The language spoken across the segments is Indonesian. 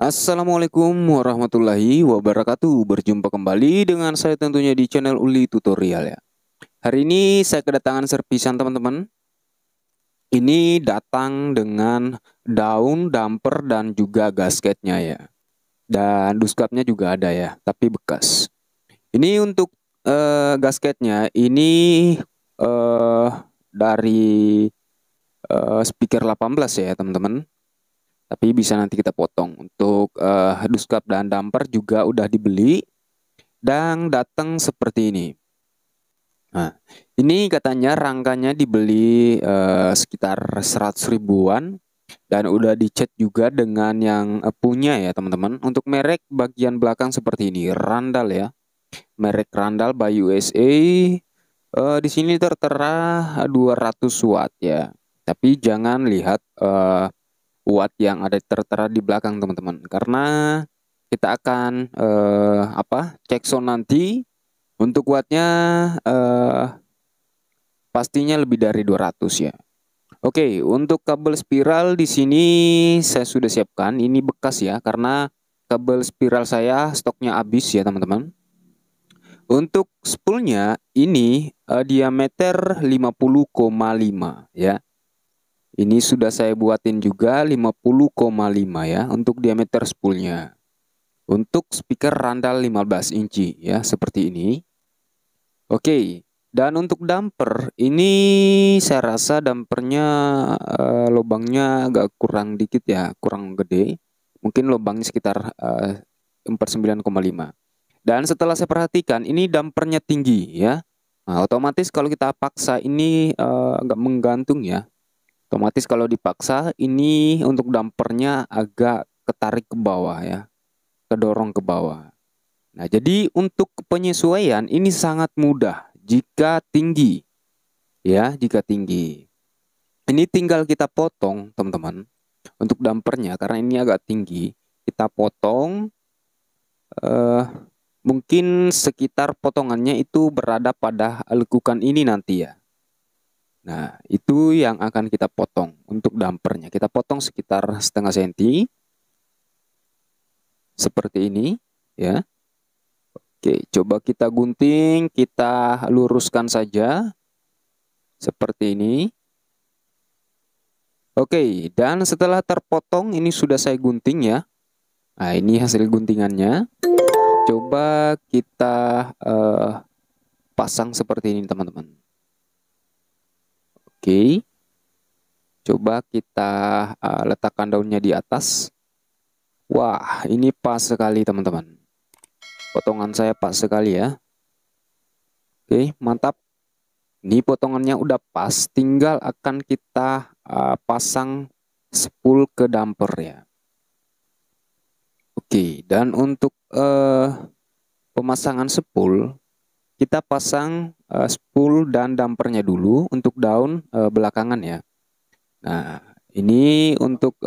Assalamualaikum warahmatullahi wabarakatuh. Berjumpa kembali dengan saya tentunya di channel Uli Tutorial ya. Hari ini saya kedatangan servisan teman-teman. Ini datang dengan daun, damper dan juga gasketnya ya. Dan duskapnya juga ada ya, tapi bekas. Ini untuk gasketnya ini eh dari speaker 18 ya teman-teman. Tapi bisa nanti kita potong. Untuk duskap dan damper juga udah dibeli dan datang seperti ini. Nah, ini katanya rangkanya dibeli sekitar 100 ribuan dan udah dicat juga dengan yang punya ya teman-teman. Untuk merek bagian belakang seperti ini, Randall ya. Merek Randall by USA. Di sini tertera 200 watt ya. Tapi jangan lihat watt yang ada tertera di belakang teman-teman, karena kita akan cek sound nanti. Untuk wattnya pastinya lebih dari 200 ya. Oke, untuk kabel spiral di sini saya sudah siapkan. Ini bekas ya, karena kabel spiral saya stoknya habis ya teman-teman. Untuk spoolnya ini diameter 50,5 ya. Ini sudah saya buatin juga 50,5 ya untuk diameter spoolnya. Untuk speaker Randall 15 inci ya, seperti ini. Oke, dan untuk damper ini saya rasa dampernya lubangnya agak kurang dikit ya, kurang gede. Mungkin lubangnya sekitar 49,5. Dan setelah saya perhatikan ini dampernya tinggi ya. Nah, otomatis kalau kita paksa ini agak menggantung ya. Otomatis kalau dipaksa ini untuk dampernya agak ketarik ke bawah ya, kedorong ke bawah. Nah, jadi untuk penyesuaian ini sangat mudah jika tinggi ya, jika tinggi. Ini tinggal kita potong teman-teman. Untuk dampernya karena ini agak tinggi, kita potong mungkin sekitar potongannya itu berada pada lekukan ini nanti ya. Nah, itu yang akan kita potong untuk dampernya. Kita potong sekitar setengah senti. Seperti ini, ya. Oke, coba kita gunting, kita luruskan saja. Seperti ini. Oke, dan setelah terpotong, ini sudah saya gunting ya. Nah, ini hasil guntingannya. Coba kita pasang seperti ini, teman-teman. Oke. Coba kita letakkan daunnya di atas. Wah, ini pas sekali teman-teman. Potongan saya pas sekali ya. Oke, mantap. Ini potongannya udah pas. Tinggal akan kita pasang spool ke damper ya. Oke, dan untuk pemasangan spool, kita pasang spool dan dampernya dulu untuk daun belakangan ya. Nah, ini untuk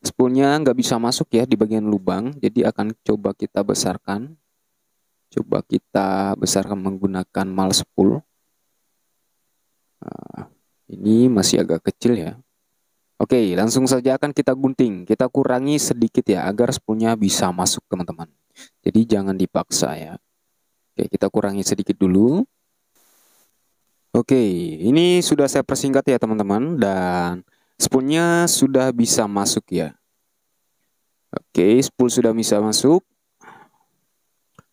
spoolnya nggak bisa masuk ya di bagian lubang, jadi akan coba kita besarkan. Coba kita besarkan menggunakan mal spool. Nah, ini masih agak kecil ya. Oke, langsung saja akan kita gunting. Kita kurangi sedikit ya, agar spoolnya bisa masuk teman-teman. Jadi jangan dipaksa ya. Oke, kita kurangi sedikit dulu. Oke, ini sudah saya persingkat ya teman-teman. Dan spoolnya sudah bisa masuk ya. Oke, spool sudah bisa masuk.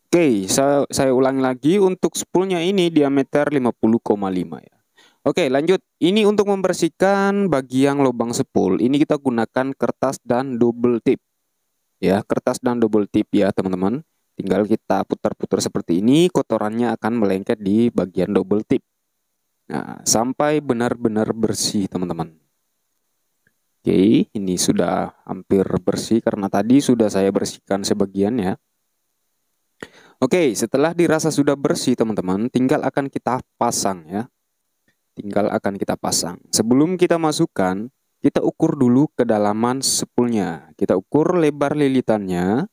Oke, saya ulangi lagi untuk spoolnya ini diameter 50,5 ya. Oke, lanjut. Ini untuk membersihkan bagian lubang spool. Ini kita gunakan kertas dan double tip. Ya, kertas dan double tip ya, teman-teman. Tinggal kita putar-putar seperti ini, kotorannya akan melengket di bagian double tip. Nah, sampai benar-benar bersih, teman-teman. Oke, ini sudah hampir bersih karena tadi sudah saya bersihkan sebagian ya. Oke, setelah dirasa sudah bersih teman-teman, tinggal akan kita pasang ya. Tinggal akan kita pasang. Sebelum kita masukkan, kita ukur dulu kedalaman spoolnya. Kita ukur lebar lilitannya.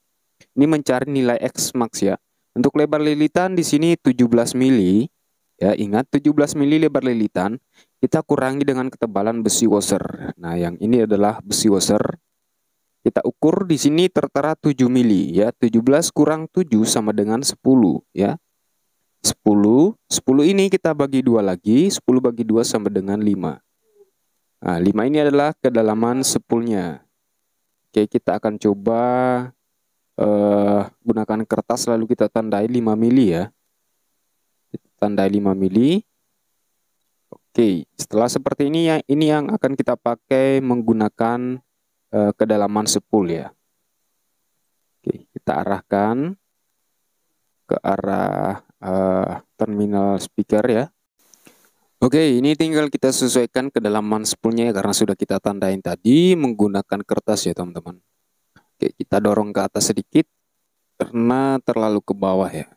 Ini mencari nilai X max ya. Untuk lebar lilitan di sini 17 mili. Ya, ingat 17 mili lebar lilitan. Kita kurangi dengan ketebalan besi washer. Nah, yang ini adalah besi washer. Kita ukur di sini tertera 7 mili ya. 17 kurang 7 sama dengan 10 ya. 10 ini kita bagi 2 lagi. 10 bagi 2 sama dengan 5. Nah, 5 ini adalah kedalaman spoolnya. Oke, kita akan coba gunakan kertas lalu kita tandai 5 mili ya. Kita tandai 5 mili. Oke, setelah seperti ini yang akan kita pakai menggunakan kedalaman spool ya. Oke, kita arahkan ke arah terminal speaker ya. Oke, ini tinggal kita sesuaikan kedalaman spoolnya ya, karena sudah kita tandain tadi menggunakan kertas ya teman-teman. Oke, kita dorong ke atas sedikit karena terlalu ke bawah ya.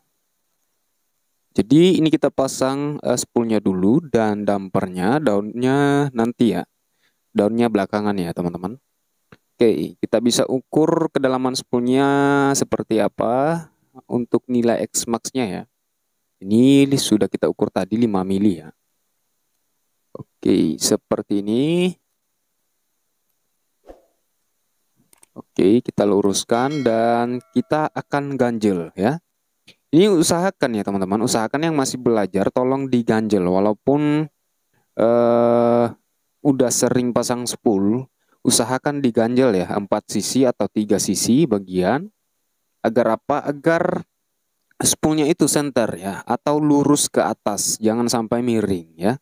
Jadi ini kita pasang spoolnya dulu dan dampernya, daunnya nanti ya. Daunnya belakangan ya teman-teman. Oke, kita bisa ukur kedalaman spoolnya seperti apa untuk nilai X max-nya ya. Ini sudah kita ukur tadi 5 mili ya. Oke, seperti ini. Oke, kita luruskan dan kita akan ganjel ya. Ini usahakan ya teman-teman, usahakan yang masih belajar tolong diganjel. Walaupun udah sering pasang spool, usahakan diganjel ya, 4 sisi atau 3 sisi bagian. Agar apa? Agar spoolnya itu center ya, atau lurus ke atas, jangan sampai miring ya.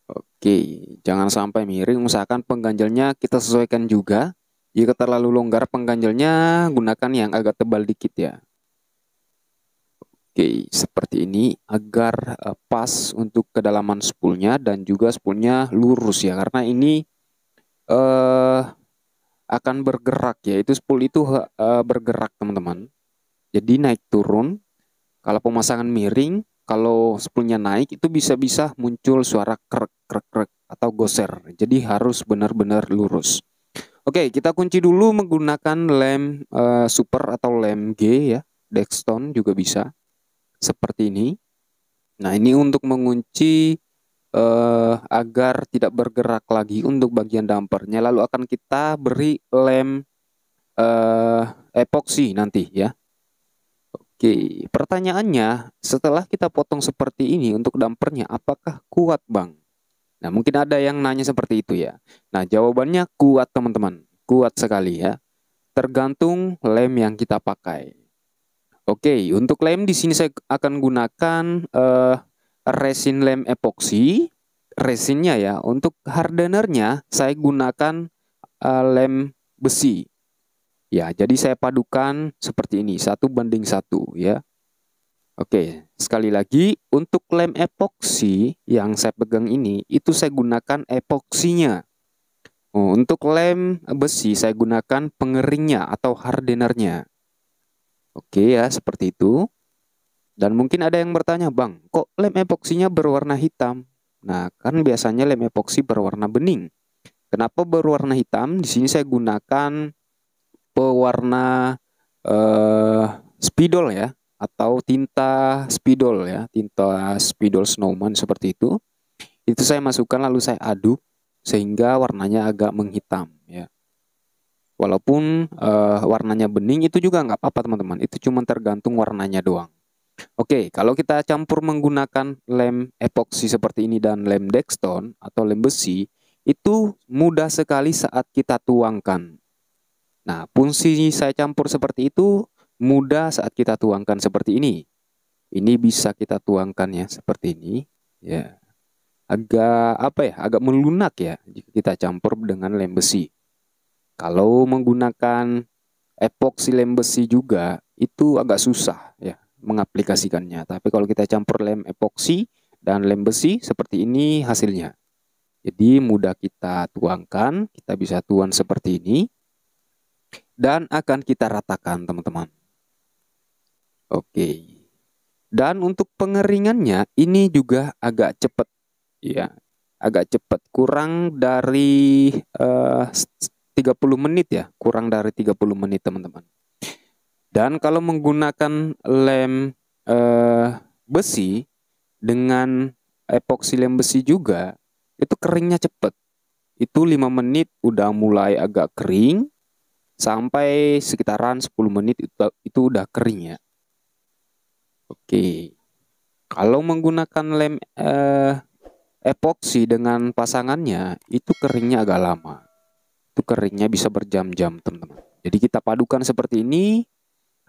Oke, jangan sampai miring, usahakan pengganjelnya kita sesuaikan juga. Jika terlalu longgar pengganjelnya, gunakan yang agak tebal dikit ya. Oke, seperti ini agar pas untuk kedalaman spoolnya dan juga spoolnya lurus ya. Karena ini akan bergerak ya, itu spool itu bergerak teman-teman. Jadi naik turun, kalau pemasangan miring, kalau spoolnya naik itu bisa-bisa muncul suara krek krek krek atau goser. Jadi harus benar-benar lurus. Oke, kita kunci dulu menggunakan lem super atau lem G ya. Dextone juga bisa. Seperti ini. Nah, ini untuk mengunci agar tidak bergerak lagi untuk bagian dampernya. Lalu akan kita beri lem epoksi nanti ya. Oke, pertanyaannya setelah kita potong seperti ini untuk dampernya, apakah kuat Bang? Nah, mungkin ada yang nanya seperti itu ya. Nah, jawabannya kuat teman-teman. Kuat sekali ya. Tergantung lem yang kita pakai. Oke, untuk lem di sini saya akan gunakan resin lem epoksi. Resinnya ya. Untuk hardenernya saya gunakan lem besi. Ya, jadi saya padukan seperti ini. 1:1 ya. Oke, sekali lagi untuk lem epoksi yang saya pegang ini, itu saya gunakan epoksinya. Untuk lem besi saya gunakan pengeringnya atau hardenernya. Oke ya, seperti itu. Dan mungkin ada yang bertanya, Bang, kok lem epoksinya berwarna hitam? Nah, kan biasanya lem epoksi berwarna bening. Kenapa berwarna hitam? Di sini saya gunakan pewarna spidol ya, atau tinta spidol ya, tinta spidol snowman seperti itu. Itu saya masukkan lalu saya aduk sehingga warnanya agak menghitam ya. Walaupun warnanya bening itu juga nggak apa-apa teman-teman. Itu cuma tergantung warnanya doang. Oke, kalau kita campur menggunakan lem epoksi seperti ini dan lem Dextone atau lem besi, itu mudah sekali saat kita tuangkan. Nah, fungsi saya campur seperti itu mudah saat kita tuangkan seperti ini. Ini bisa kita tuangkan ya seperti ini. Ya, agak apa ya? Agak melunak ya jika kita campur dengan lem besi. Kalau menggunakan epoksi lem besi juga itu agak susah ya mengaplikasikannya. Tapi kalau kita campur lem epoksi dan lem besi seperti ini hasilnya. Jadi mudah kita tuangkan, kita bisa tuang seperti ini. Dan akan kita ratakan teman-teman. Oke. Dan untuk pengeringannya ini juga agak cepat ya. Agak cepat, kurang dari 30 menit ya, kurang dari 30 menit teman-teman. Dan kalau menggunakan lem besi dengan epoksi lem besi juga, itu keringnya cepat. Itu 5 menit udah mulai agak kering. sampai sekitaran 10 menit itu udah kering ya. Oke. Kalau menggunakan lem epoksi dengan pasangannya itu keringnya agak lama. Itu keringnya bisa berjam-jam, teman-teman. Jadi kita padukan seperti ini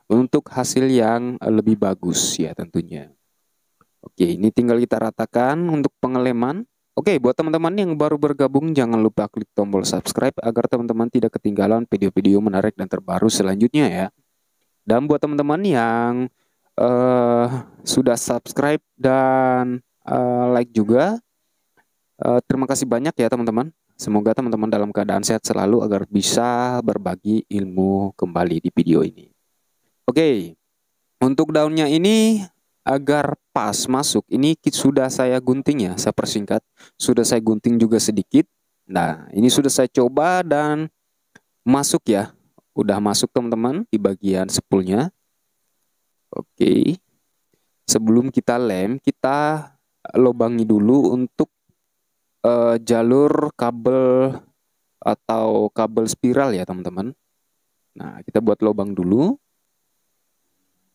untuk hasil yang lebih bagus ya tentunya. Oke, ini tinggal kita ratakan untuk pengeleman. Oke, buat teman-teman yang baru bergabung, jangan lupa klik tombol subscribe agar teman-teman tidak ketinggalan video-video menarik dan terbaru selanjutnya ya. Dan buat teman-teman yang sudah subscribe dan like juga, terima kasih banyak ya teman-teman. Semoga teman-teman dalam keadaan sehat selalu agar bisa berbagi ilmu kembali di video ini. Oke, untuk daunnya ini agar pas masuk, ini sudah saya gunting ya, saya persingkat. Sudah saya gunting juga sedikit. Nah, ini sudah saya coba dan masuk ya. Udah masuk teman-teman di bagian sepulnya. Oke. Sebelum kita lem, kita lobangi dulu untuk jalur kabel atau kabel spiral ya teman-teman. Nah, kita buat lubang dulu.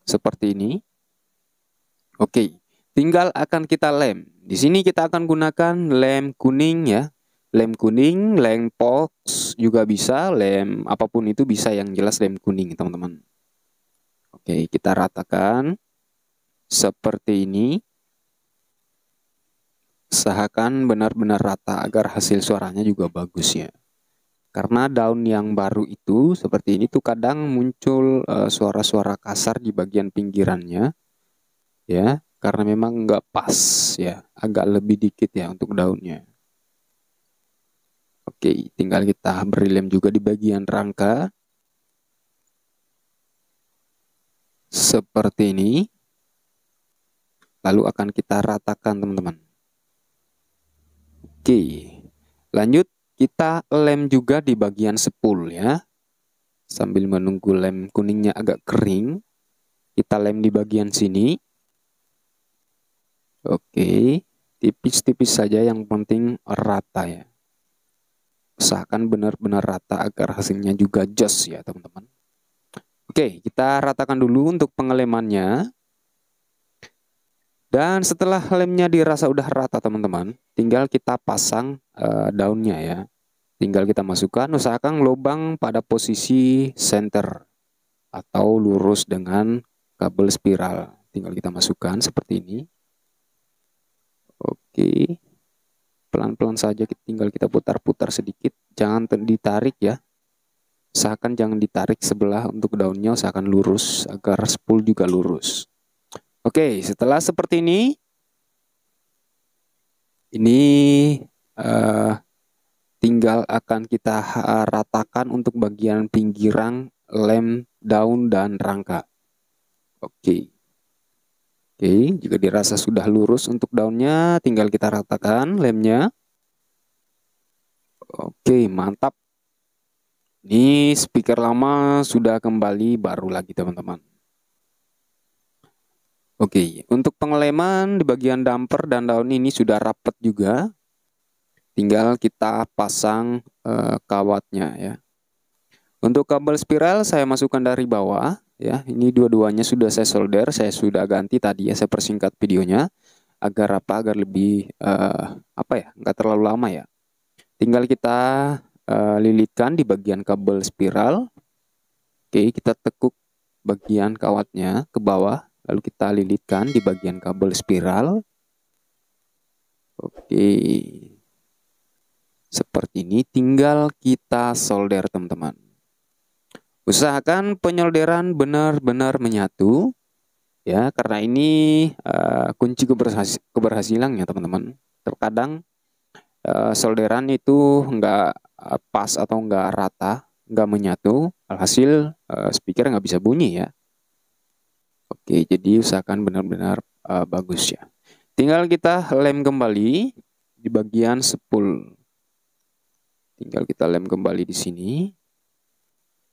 Seperti ini. Oke, tinggal akan kita lem. Di sini kita akan gunakan lem kuning ya. Lem kuning, lem pox juga bisa, lem apapun itu bisa, yang jelas lem kuning teman-teman. Oke, kita ratakan seperti ini. Usahakan benar-benar rata agar hasil suaranya juga bagus ya. Karena daun yang baru itu seperti ini tuh kadang muncul suara-suara kasar di bagian pinggirannya ya. Karena memang nggak pas ya, agak lebih dikit ya untuk daunnya. Oke, tinggal kita beri lem juga di bagian rangka. Seperti ini. Lalu akan kita ratakan teman-teman. Oke, lanjut kita lem juga di bagian sepul ya. Sambil menunggu lem kuningnya agak kering, kita lem di bagian sini. Oke, tipis-tipis saja, yang penting rata ya. Usahakan benar-benar rata agar hasilnya juga jos ya teman-teman. Oke, kita ratakan dulu untuk pengelemannya. Dan setelah lemnya dirasa udah rata teman-teman, tinggal kita pasang daunnya ya. Tinggal kita masukkan, usahakan lubang pada posisi center atau lurus dengan kabel spiral. Tinggal kita masukkan seperti ini. Oke, pelan-pelan saja, tinggal kita putar-putar sedikit, jangan ditarik ya. Usahakan jangan ditarik sebelah untuk daunnya, usahakan lurus agar spool juga lurus. Oke, setelah seperti ini tinggal akan kita ratakan untuk bagian pinggiran lem, daun, dan rangka. Oke. Oke, jika dirasa sudah lurus untuk daunnya, tinggal kita ratakan lemnya. Oke, mantap. Ini speaker lama sudah kembali baru lagi teman-teman. Oke, untuk pengeleman di bagian damper dan daun ini sudah rapat juga. Tinggal kita pasang kawatnya ya. Untuk kabel spiral saya masukkan dari bawah. Ya, ini dua-duanya sudah saya solder, saya sudah ganti tadi ya, saya persingkat videonya agar apa? Agar lebih nggak terlalu lama ya. Tinggal kita lilitkan di bagian kabel spiral. Oke, kita tekuk bagian kawatnya ke bawah, lalu kita lilitkan di bagian kabel spiral. Oke, seperti ini, tinggal kita solder teman-teman. Usahakan penyolderan benar-benar menyatu ya, karena ini kunci keberhasilannya teman-teman. Terkadang solderan itu nggak pas atau nggak rata, nggak menyatu, alhasil speaker nggak bisa bunyi ya. Oke, jadi usahakan benar-benar bagus ya. Tinggal kita lem kembali di bagian spool. Tinggal kita lem kembali di sini.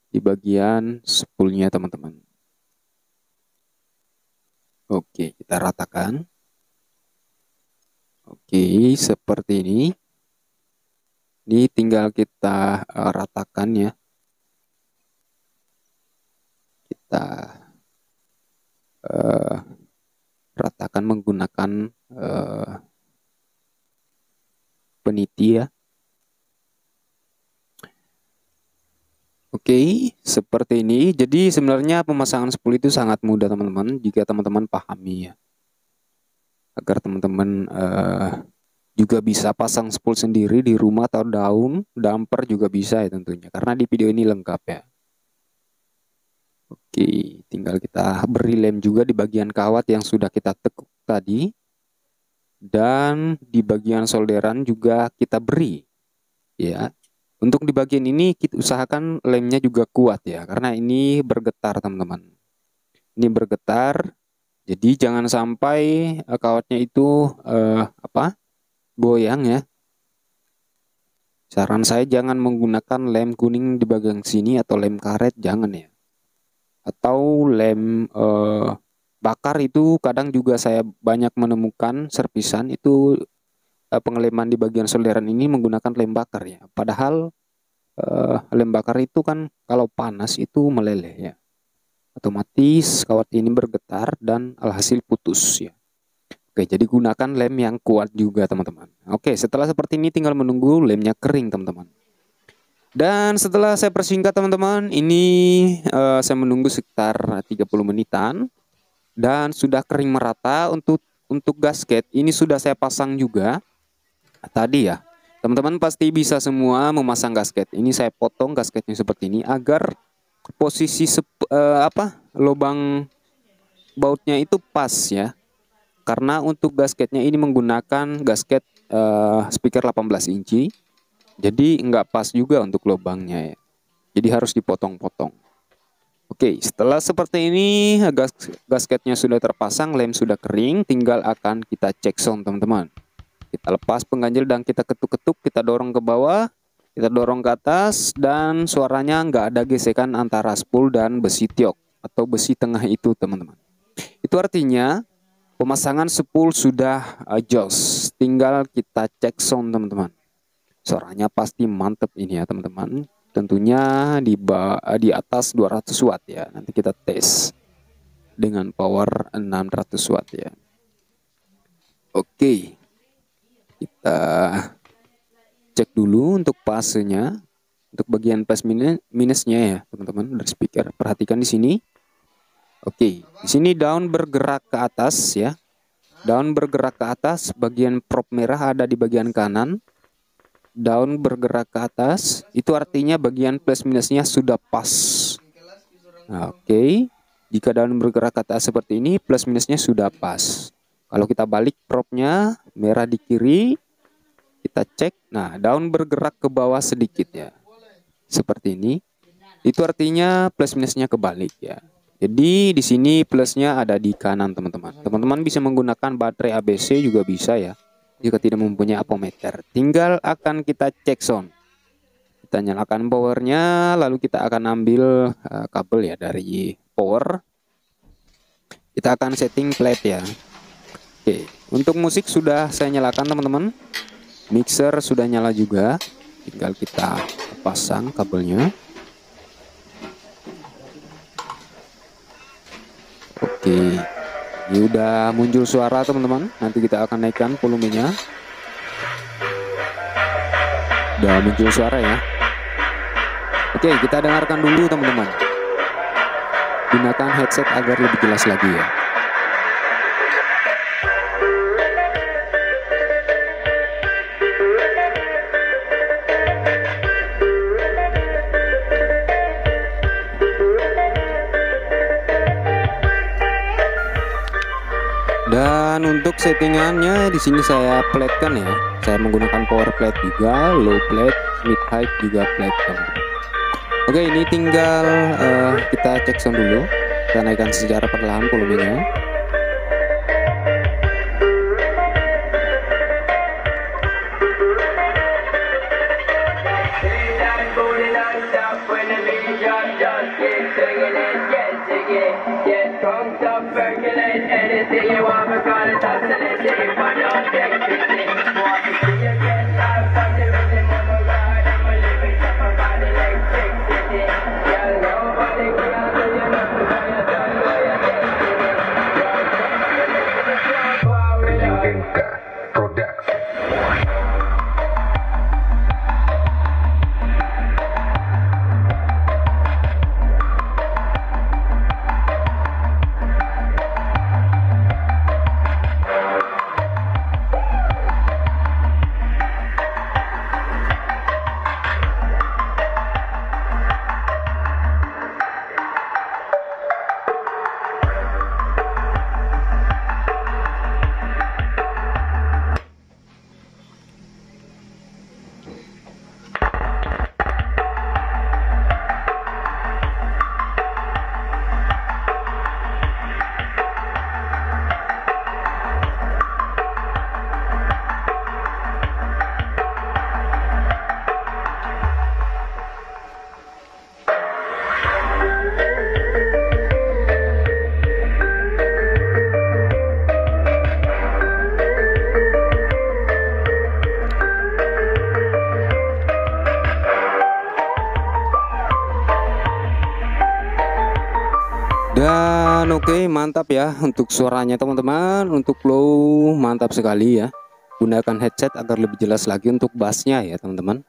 Di bagian spoolnya teman-teman. Oke, kita ratakan. Oke, seperti ini. Ini tinggal kita ratakan ya. kita ratakan menggunakan peniti ya. Oke, seperti ini. Jadi sebenarnya pemasangan spool itu sangat mudah teman-teman, jika teman-teman pahami ya. Agar teman-teman juga bisa pasang spool sendiri di rumah atau damper juga bisa ya tentunya. Karena di video ini lengkap ya. Oke, tinggal kita beri lem juga di bagian kawat yang sudah kita tekuk tadi. Dan di bagian solderan juga kita beri ya. Untuk di bagian ini kita usahakan lemnya juga kuat ya, karena ini bergetar teman-teman. Ini bergetar, jadi jangan sampai kawatnya itu goyang ya. Saran saya jangan menggunakan lem kuning di bagian sini atau lem karet, jangan ya. Atau lem bakar itu kadang juga saya banyak menemukan servisan itu pengeleman di bagian solderan ini menggunakan lem bakar ya. Padahal lem bakar itu kan kalau panas itu meleleh ya. Otomatis kawat ini bergetar dan alhasil putus ya. Oke, jadi gunakan lem yang kuat juga teman-teman. Oke, setelah seperti ini tinggal menunggu lemnya kering teman-teman. Dan setelah saya persingkat teman-teman, ini saya menunggu sekitar 30 menitan dan sudah kering merata. Untuk gasket ini sudah saya pasang juga tadi ya. Teman-teman pasti bisa semua memasang gasket. Ini saya potong gasketnya seperti ini agar posisi lubang bautnya itu pas ya. Karena untuk gasketnya ini menggunakan gasket speaker 18 inci. Jadi nggak pas juga untuk lubangnya ya. Jadi harus dipotong-potong. Oke, setelah seperti ini gasketnya sudah terpasang, lem sudah kering, tinggal akan kita cek sound teman-teman. Kita lepas pengganjil dan kita ketuk-ketuk, kita dorong ke bawah, kita dorong ke atas, dan suaranya nggak ada gesekan antara spool dan besi tiok atau besi tengah itu teman-teman. Itu artinya pemasangan spool sudah jos, tinggal kita cek sound teman-teman. Suaranya pasti mantep ini ya teman-teman. Tentunya di atas 200 watt ya. Nanti kita tes dengan power 600 watt ya. Oke. Kita cek dulu untuk pasenya. Untuk bagian plus minusnya ya, teman-teman, dari speaker. Perhatikan di sini. Oke, di sini daun bergerak ke atas ya. Daun bergerak ke atas, bagian prop merah ada di bagian kanan. Daun bergerak ke atas, itu artinya bagian plus minusnya sudah pas. Nah, oke. Jika daun bergerak ke atas seperti ini, plus minusnya sudah pas. Kalau kita balik propnya, merah di kiri, kita cek. Nah, daun bergerak ke bawah sedikit ya. Seperti ini. Itu artinya plus minusnya kebalik ya. Jadi di sini plusnya ada di kanan teman-teman. Teman-teman bisa menggunakan baterai ABC juga bisa ya. Jika tidak mempunyai ampermeter, tinggal akan kita cek sound. Kita nyalakan powernya, lalu kita akan ambil kabel ya dari power. Kita akan setting plate ya. Oke, untuk musik sudah saya nyalakan teman-teman. Mixer sudah nyala juga. Tinggal kita pasang kabelnya. Oke. Ini udah muncul suara teman-teman. Nanti kita akan naikkan volumenya. Udah muncul suara ya. Oke, kita dengarkan dulu teman-teman. Gunakan headset agar lebih jelas lagi ya. Dan untuk settingannya di sini saya plate-kan ya. Saya menggunakan power plate juga, low plate, mid high juga plate teman-teman. Oke, ini tinggal kita cek sound dulu. Kita naikkan secara perlahan volumenya. Dan oke, mantap ya untuk suaranya teman-teman. Untuk low mantap sekali ya. Gunakan headset agar lebih jelas lagi untuk bassnya ya teman-teman.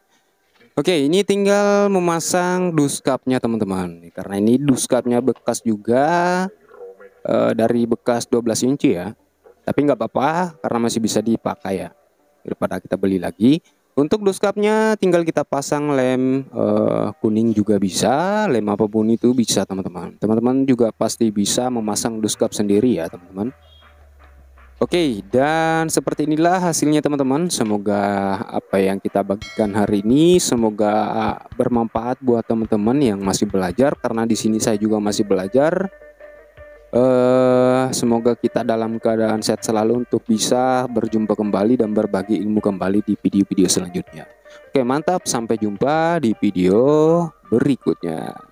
Oke, ini tinggal memasang duskapnya teman-teman. Karena ini duskapnya bekas juga, dari bekas 12 inci ya. Tapi nggak apa-apa karena masih bisa dipakai ya. Daripada kita beli lagi. Untuk duskapnya tinggal kita pasang lem kuning juga bisa, lem apapun itu bisa teman-teman. Teman-teman juga pasti bisa memasang duskap sendiri ya teman-teman. Oke, dan seperti inilah hasilnya teman-teman. Semoga apa yang kita bagikan hari ini semoga bermanfaat buat teman-teman yang masih belajar, karena di sini saya juga masih belajar. Semoga kita dalam keadaan sehat selalu untuk bisa berjumpa kembali dan berbagi ilmu kembali di video-video selanjutnya. Oke, mantap, sampai jumpa di video berikutnya.